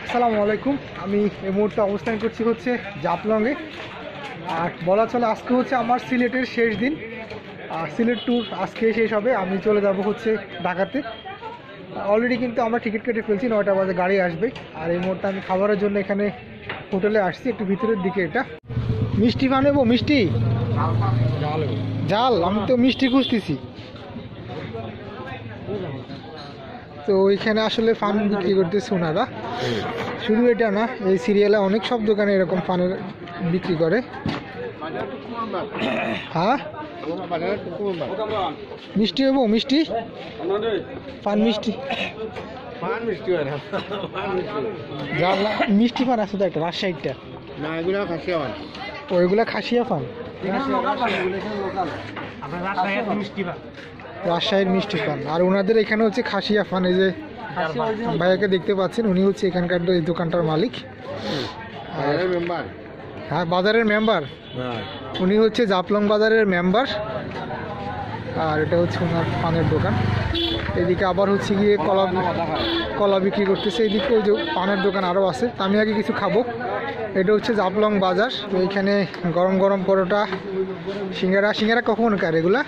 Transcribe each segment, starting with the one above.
আসসালামু আলাইকুম। আমি এই মুহূর্তে অবস্থান করছি হচ্ছে জাফলংয়ে। আর বলা চলে আজকে হচ্ছে আমার সিলেটের শেষ দিন। সিলেট ট্যুর আজকে শেষ হবে। আমি চলে যাব হচ্ছে ঢাকাতে। অলরেডি কিন্তু আমরা টিকিট কেটে ফেলছি, 9টা বাজে গাড়ি আসবে। আর এই মুহূর্তে আমি খাবারের জন্য এখানে হোটেলে আসছি, একটু ভিতরের দিকে। এটা মিষ্টি বানাবো, মিষ্টি ঝাল। আমি তো মিষ্টি খুঁজতেছি। তো ওইখানে আসলে ফান বিক্রি করতেছে ওনারা। শুধু এটা না, এই সিরিয়ালে অনেক সব দোকানে এরকম ফানের বিক্রি করে। হ্যাঁ, মিষ্টি হবো, মিষ্টি পান, মিষ্টি মিষ্টি পান আছে তো একটা রাজশাহীটা। ওইগুলা খাসিয়া পান, রাজশাহীর মিষ্টি পান। আর ওনাদের এখানে হচ্ছে খাসিয়া পান। এই যে ভাইয়াকে দেখতে পাচ্ছেন, উনি হচ্ছে এখানকার এই দোকানটার মালিক। হ্যাঁ, বাজারের মেম্বার। উনি হচ্ছে জাফলং বাজারের মেম্বার। আর এটা হচ্ছে ওনার পানের দোকান। এদিকে আবার হচ্ছে গিয়ে কলা বিক্রি করতেছে। এদিকে ওই যে পানের দোকান আরও আছে। আমি আগে কিছু খাবো। এটা হচ্ছে জাফলং বাজার। তো এইখানে গরম গরম পরোটা, সিঙ্গারা কখন কার এগুলা?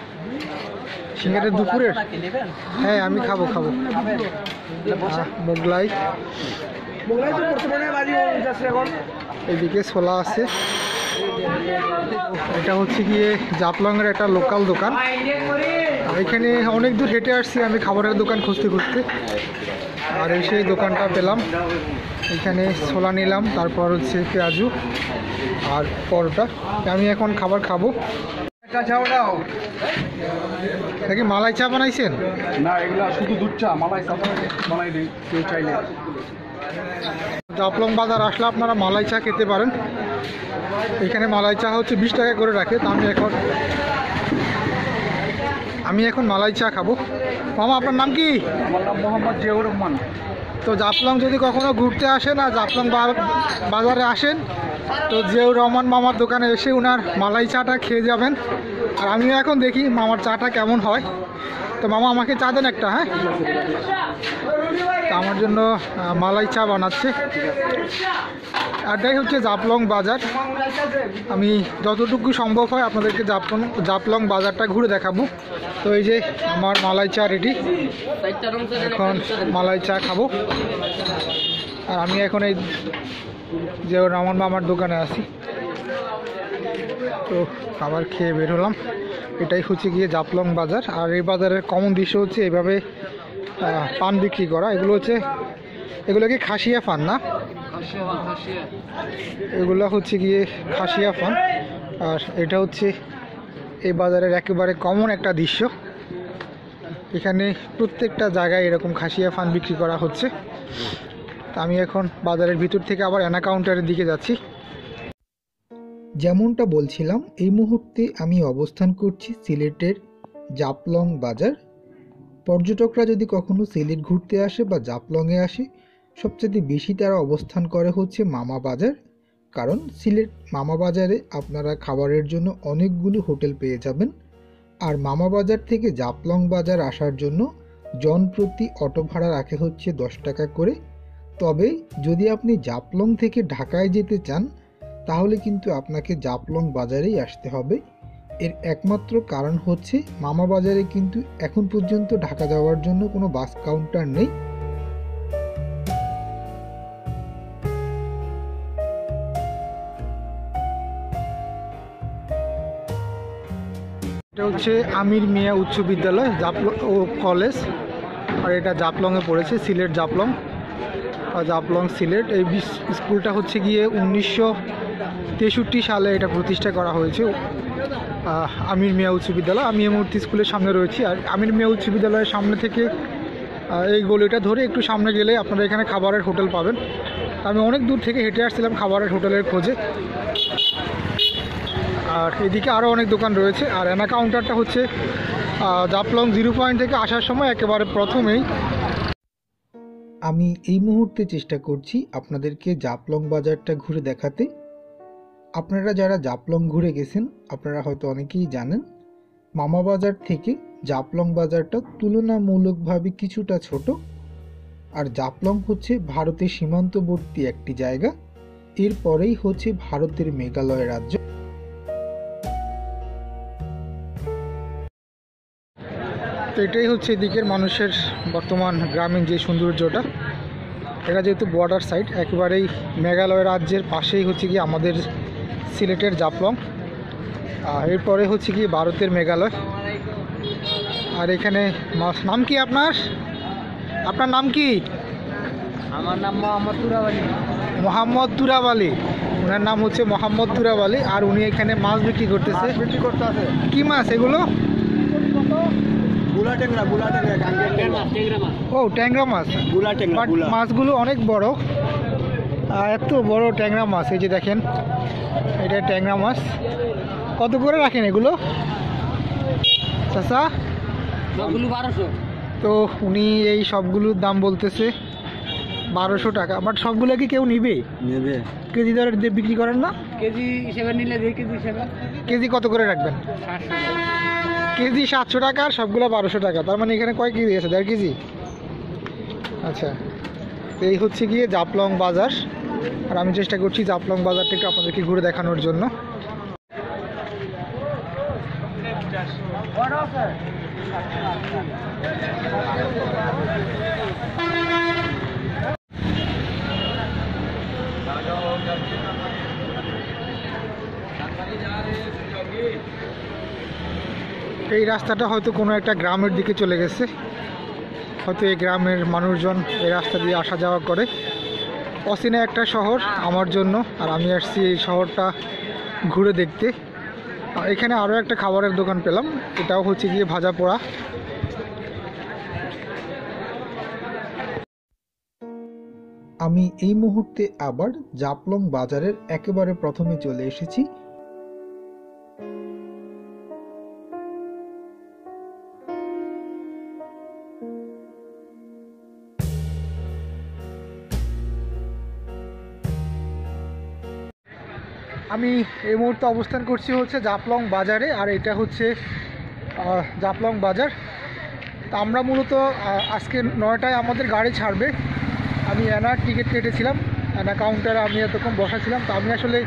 সিঙ্গারা দুপুরের? হ্যাঁ, আমি খাবো। মোগলাই, এদিকে ছোলা আছে। এটা হচ্ছে গিয়ে জাফলংয়ের একটা লোকাল দোকান। এখানে অনেক দূর হেঁটে আসছি আমি খাবারের দোকান খুঁজতে। আর এসে এই দোকানটা পেলাম। এখানে ছোলা নিলাম, তারপর হচ্ছে পেঁয়াজু আর পরোটা। আমি এখন খাবার খাবো। নাকি মালাই চা বানাইছেন? না, এগুলা শুধু দুধ চা। মালাই চা বানাই দিই কেউ চাইলে। জাফলং বাজার আসলে আপনারা মালাই চা খেতে পারেন। এখানে মালাই চা হচ্ছে 20 টাকা করে রাখে। তো আমি এখন মালাই চা খাবো। মামা, আপনার নাম কি? আমার নাম মোহাম্মদ জিয়াউর রহমান। তো জাফলং যদি কখনো ঘুরতে আসেন আর জাফলং বাজারে আসেন, তো জিয়াউর রহমান মামার দোকানে এসে ওনার মালাই চাটা খেয়ে যাবেন। আর আমিও এখন দেখি মামার চাটা কেমন হয়। তো মামা, আমাকে চা দেন একটা। হ্যাঁ, তো আমার জন্য মালাই চা বানাচ্ছে। এটাই হচ্ছে জাফলং বাজার। আমি যতটুকু সম্ভব হয় আপনাদেরকে জাফলং বাজারটা ঘুরে দেখাবো। তো এই যে আমার মালাই চা রেডি। এখন মালাই চা খাবো। আর আমি এখন এই যে রহমান মামার দোকানে আছি। তো খাবার খেয়ে বের হলাম। এটাই হচ্ছে গিয়ে জাফলং বাজার। আর এই বাজারের কমন দৃশ্য হচ্ছে এইভাবে পান বিক্রি করা। এগুলো কি খাসিয়া পান না? এগুলো হচ্ছে গিয়ে খাসিয়া পান। আর এটা হচ্ছে এই বাজারের একেবারে কমন একটা দৃশ্য। এখানে প্রত্যেকটা জায়গায় এরকম খাসিয়া পান বিক্রি করা হচ্ছে। আমি এখন বাজারের ভিতর থেকে আবার অ্যানা কাউন্টারের দিকে যাচ্ছি। যেমনটা বলছিলাম, এই মুহূর্তে আমি অবস্থান করছি সিলেটের জাফলং বাজার। পর্যটকরা যদি কখনো সিলেট ঘুরতে আসে বা জাফলংয়ে আসে, সবচেয়ে বেশি তারা অবস্থান করে হচ্ছে মামা বাজার। কারণ সিলেট মামা বাজারে আপনারা খাবারের জন্য অনেকগুলো হোটেল পেয়ে যাবেন। আর মামা বাজার থেকে জাফলং বাজার আসার জন্য জনপ্রতি অটো ভাড়া রাখে হচ্ছে 10 টাকা করে। তবে যদি আপনি জাফলং থেকে ঢাকায় যেতে চান, তাহলে কিন্তু আপনাকে জাফলং বাজারেই আসতে হবে। এর একমাত্র কারণ হচ্ছে মামা বাজারে কিন্তু এখন পর্যন্ত ঢাকা যাওয়ার জন্য কোনো বাস কাউন্টার নেই। এটা হচ্ছে আমির মিয়া উচ্চ বিদ্যালয় ও কলেজ। আর এটা জাফলংয়ে পড়েছে, সিলেট জাফলং সিলেট। এই স্কুলটা হচ্ছে গিয়ে 1963 সালে এটা প্রতিষ্ঠা করা হয়েছে। আমির মিয়া উচ্চ বিদ্যালয়। আমি এই মুহূর্তে স্কুলের সামনে রয়েছি। আর আমির মিয়া উচ্চ বিদ্যালয়ের সামনে থেকে এই গলিটা ধরে একটু সামনে গেলে আপনারা এখানে খাবারের হোটেল পাবেন। আমি অনেক দূর থেকে হেঁটে আসছিলাম খাবারের হোটেলের খোঁজে। আর এদিকে আরও অনেক দোকান রয়েছে। আর অ্যানা কাউন্টারটা হচ্ছে জাফলং 0 পয়েন্ট থেকে আসার সময় একেবারে প্রথমেই। আমি এই মুহূর্তে চেষ্টা করছি আপনাদেরকে জাফলং বাজারটা ঘুরে দেখাতে। আপনারা যারা জাফলং ঘুরে গেছেন, আপনারা হয়তো অনেকেই জানেন মামা বাজার থেকে জাফলং বাজারটা তুলনামূলকভাবে কিছুটা ছোট। আর জাপলং হচ্ছে ভারতের সীমান্তবর্তী একটি জায়গা। এরপরেই হচ্ছে ভারতের মেঘালয় রাজ্য। তো এটাই হচ্ছে এদিকের মানুষের বর্তমান গ্রামীণ যে সৌন্দর্যটা। এটা যেহেতু বর্ডার সাইড, একেবারেই মেঘালয় রাজ্যের পাশেই হচ্ছে কি আমাদের সিলেটের জাপলং, আর এরপরে হচ্ছে কি ভারতের মেঘালয়। আর এখানে নাম কি আপনার নাম কি? আমার নাম মোহাম্মদ তুরাব আলী। মোহাম্মদ তুরাব আলী, ওনার নাম হচ্ছে মোহাম্মদ তুরাব আলী। আর উনি এখানে মাছ বিক্রি করতে আছে। কি মাছ এগুলো? ও ট্যাংরা মাছ। But মাছগুলো অনেক বড়, এত বড় ট্যাংরা মাছ। এই যে দেখেন, এটা ট্যাংরা মাছ। কত করে রাখেন এগুলো চাচা? 1200। তো উনি এই সবগুলোর দাম বলতেছে 1200 টাকা। বাট সবগুলো কি কেউ নিবে? কেজি দরে বিক্রি করেন না? কেজি হিসেবে নিলে 2 কেজি হিসেবে। কেজি কত করে রাখবেন? 700। কেজি 700 টাকা, আর সবগুলো 1200 টাকা। তার মানে এখানে কয় কেজি আছে? 1.5 কেজি। আচ্ছা, এই হচ্ছে গিয়ে জাপলং বাজার। আর আমি চেষ্টা করছি জাপলং বাজারটা একটু আপনাদেরকে ঘুরে দেখানোর জন্য। এই রাস্তাটা হয়তো কোনো একটা গ্রামের দিকে চলে গেছে, হয়তো এই গ্রামের মানুষজন এই রাস্তা দিয়ে আসা যাওয়া করে। অচেনা একটা শহর আমার জন্য, আর আমি আসছি এই শহরটা ঘুরে দেখতে। এখানে আরও একটা খাবারের দোকান পেলাম, এটাও হচ্ছে গিয়ে ভাজা পোড়া। আমি এই মুহূর্তে আবার জাপলং বাজারের একেবারে প্রথমে চলে এসেছি। আমি এই মুহূর্তে অবস্থান করছি হচ্ছে জাপলং বাজারে, আর এটা হচ্ছে জাপলং বাজার। তা আমরা মূলত আজকে 9টায় আমাদের গাড়ি ছাড়বে। আমি এনার টিকিট কেটেছিলাম, এনা কাউন্টারে আমি এতক্ষণ বসাছিলাম। তো আমি আসলে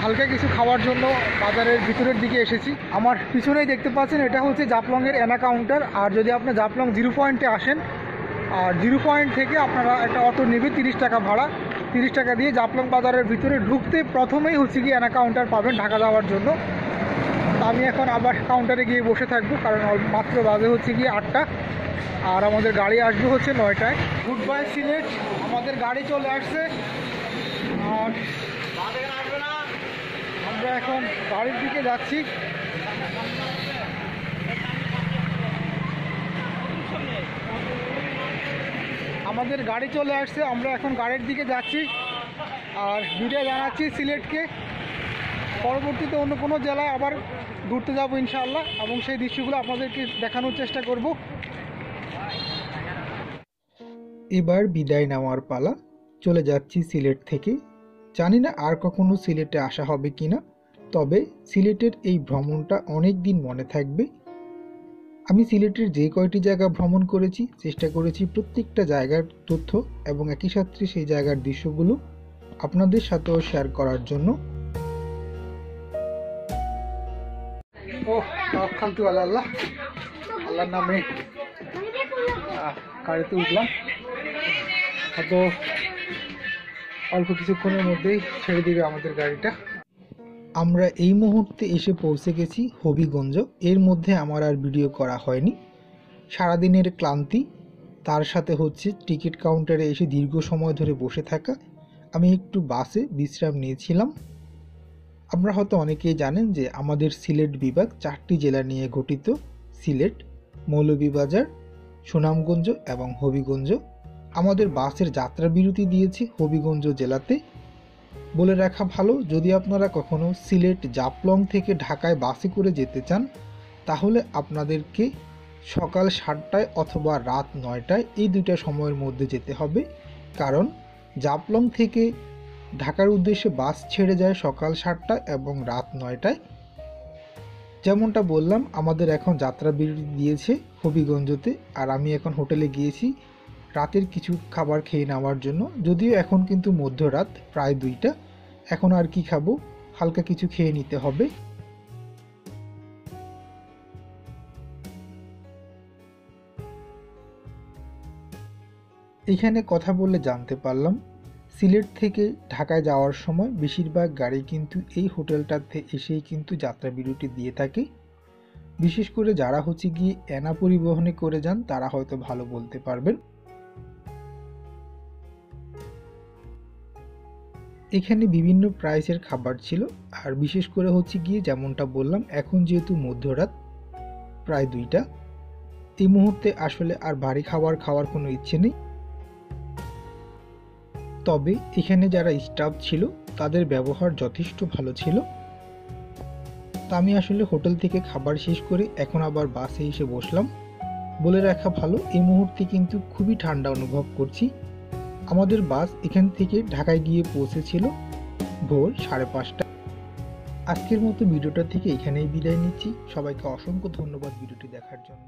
হালকা কিছু খাওয়ার জন্য বাজারের ভিতরের দিকে এসেছি। আমার পিছনেই দেখতে পাচ্ছেন, এটা হচ্ছে জাপলংয়ের এনা কাউন্টার। আর যদি আপনি জাপলং 0 পয়েন্টে আসেন, আর 0 পয়েন্ট থেকে আপনারা একটা অটো নেবে 30 টাকা ভাড়া। 30 টাকা দিয়ে জাপলং বাজারের ভিতরে ঢুকতে প্রথমেই হচ্ছে গিয়ে এনা কাউন্টার পাবেন ঢাকা যাওয়ার জন্য। তো আমি এখন আবার কাউন্টারে গিয়ে বসে থাকবো, কারণ মাত্র বাজে হচ্ছে গিয়ে 8টা, আর আমাদের গাড়ি আসবে হচ্ছে 9টায়। গুড বাই সিলেট, আমাদের গাড়ি চলে আসছে। আর আমরা এখন গাড়ির দিকে যাচ্ছি। আমাদের গাড়ি চলে আসছে, আমরা এখন গাড়ির দিকে যাচ্ছি। আর বিদায় জানাচ্ছি সিলেটকে। পরবর্তীতে অন্য কোনো জেলায় আবার ঘুরতে যাব ইনশাআল্লাহ, এবং সেই দৃশ্যগুলো আপনাদেরকে দেখানোর চেষ্টা করব। এবার বিদায় নেওয়ার পালা, চলে যাচ্ছি সিলেট থেকে। জানি না আর কখনো সিলেটে আসা হবে কিনা, তবে সিলেটের এই ভ্রমণটা অনেক দিন মনে থাকবে। আমি সিলেটের যে কয়টি জায়গা ভ্রমণ করেছি, চেষ্টা করেছি প্রত্যেকটা জায়গার তথ্য এবং একই সাথে সেই জায়গার দৃশ্যগুলো আপনাদের সাথেও শেয়ার করার জন্য। আল্লাহ আল্লাহর নামে গাড়িতে উঠলাম, হয়তো অল্প কিছুক্ষণের মধ্যেই ছেড়ে দিবে আমাদের গাড়িটা। আমরা এই মুহূর্তে এসে পৌঁছে গেছি হবিগঞ্জ। এর মধ্যে আমার আর ভিডিও করা হয়নি, সারাদিনের ক্লান্তি, তার সাথে হচ্ছে টিকিট কাউন্টারে এসে দীর্ঘ সময় ধরে বসে থাকা। আমি একটু বাসে বিশ্রাম নিয়েছিলাম। আপনারা হয়তো অনেকেই জানেন যে আমাদের সিলেট বিভাগ 4টি জেলা নিয়ে গঠিত: সিলেট, মৌলভীবাজার, সুনামগঞ্জ এবং হবিগঞ্জ। আমাদের বাসের যাত্রা বিরতি দিয়েছে হবিগঞ্জ জেলাতে। বলে রাখা ভালো, যদি আপনারা কখনো সিলেট জাপলং থেকে ঢাকায় বাসে করে যেতে চান, তাহলে আপনাদেরকে সকাল 7টায় অথবা রাত 9টায়, এই দুইটা সময়ের মধ্যে যেতে হবে। কারণ জাপলং থেকে ঢাকার উদ্দেশ্যে বাস ছেড়ে যায় সকাল 7টা এবং রাত 9টায়। যেমনটা বললাম, আমাদের এখন যাত্রা বিরতি দিয়েছে হবিগঞ্জতে, আর আমি এখন হোটেলে গিয়েছি রাতের কিছু খাবার খেয়ে নেওয়ার জন্য। যদিও এখন কিন্তু মধ্যরাত, প্রায় 2টা। এখন আর কি খাবো, হালকা কিছু খেয়ে নিতে হবে। এখানে কথা বলে জানতে পারলাম সিলেট থেকে ঢাকায় যাওয়ার সময় বেশিরভাগ গাড়ি কিন্তু এই হোটেলটাতে এসেই কিন্তু যাত্রা বিরতি দিয়ে থাকে। বিশেষ করে যারা গিয়ে এনা পরিবহনে করে যান তারা হয়তো ভালো বলতে পারবেন। এখানে বিভিন্ন প্রাইসের খাবার ছিল, আর বিশেষ করে গিয়ে যেমনটা বললাম, এখন যেহেতু মধ্যরাত, প্রায় 2টা, এই মুহূর্তে আসলে আর ভারী খাবার খাওয়ার কোনো ইচ্ছে নেই। তবে এখানে যারা স্টাফ ছিল তাদের ব্যবহার যথেষ্ট ভালো ছিল। তা আমি আসলে হোটেল থেকে খাবার শেষ করে এখন আবার বাসে এসে বসলাম। বলে রাখা ভালো, এই মুহূর্তে কিন্তু খুবই ঠান্ডা অনুভব করছি। আমাদের বাস এখান থেকে ঢাকায় গিয়ে পৌঁছেছিল ভোর 5:30। আজকের মতো ভিডিওটা থেকে এখানেই বিদায় নিচ্ছি। সবাইকে অসংখ্য ধন্যবাদ ভিডিওটি দেখার জন্য।